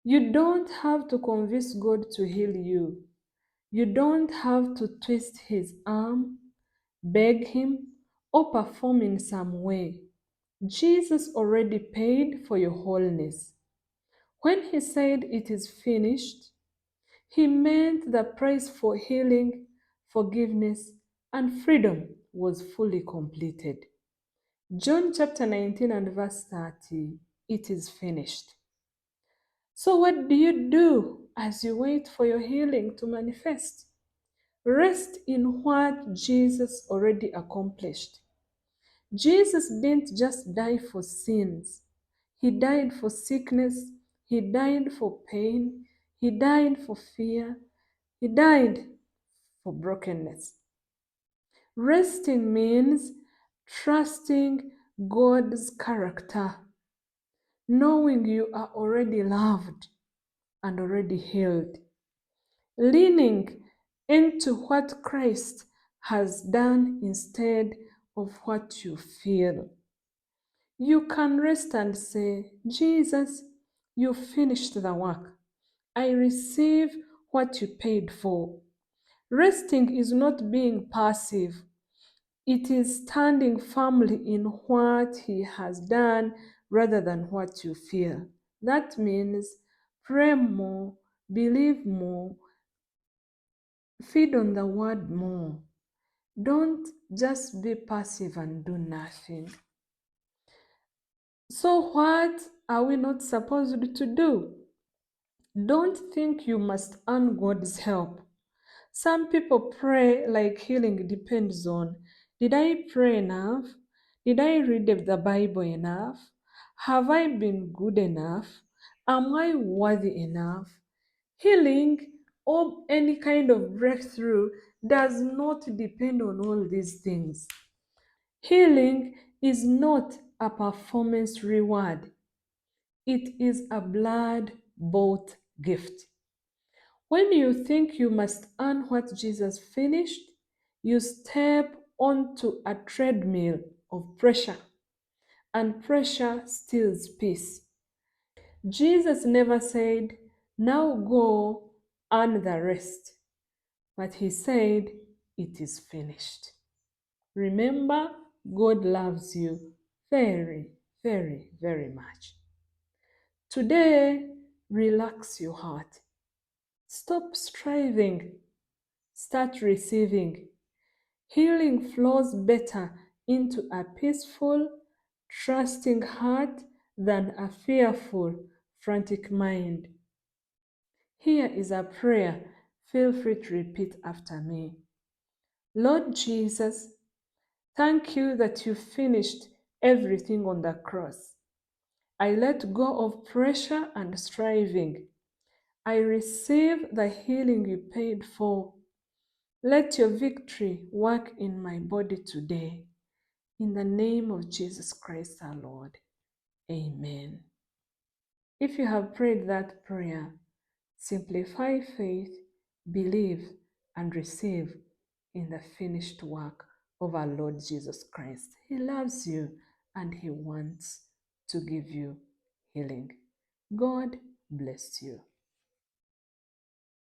You don't have to convince God to heal you. You don't have to twist his arm, beg him, or perform in some way. Jesus already paid for your wholeness. When he said it is finished, he meant the price for healing, forgiveness, and freedom was fully completed. John chapter 19 and verse 30, it is finished. So, what do you do as you wait for your healing to manifest? Rest in what Jesus already accomplished. Jesus didn't just die for sins, he died for sickness, he died for pain, he died for fear, he died for brokenness. Resting means trusting God's character, knowing you are already loved and already healed, leaning into what Christ has done instead of what you feel. You can rest and say, Jesus, you finished the work. I receive what you paid for. Resting is not being passive. It is standing firmly in what he has done rather than what you feel. That means pray more, believe more, feed on the word more. Don't just be passive and do nothing. So, what are we not supposed to do? Don't think you must earn God's help. Some people pray like healing depends on, did I pray enough? Did I read the Bible enough? Have I been good enough? Am I worthy enough? Healing or any kind of breakthrough does not depend on all these things. Healing is not a performance reward, it is a blood bought gift. When you think you must earn what Jesus finished, you step onto a treadmill of pressure, and pressure steals peace. Jesus never said, now go earn the rest, but he said, it is finished. Remember, God loves you very, very, very much. Today, relax your heart. Stop striving. Start receiving. Healing flows better into a peaceful, trusting heart than a fearful, frantic mind. Here is a prayer. Feel free to repeat after me. Lord Jesus, thank you that you finished everything on the cross. I let go of pressure and striving. I receive the healing you paid for. Let your victory work in my body today. In the name of Jesus Christ our Lord. Amen. If you have prayed that prayer, simplify faith, believe, and receive in the finished work of our Lord Jesus Christ. He loves you and he wants to give you healing. God bless you.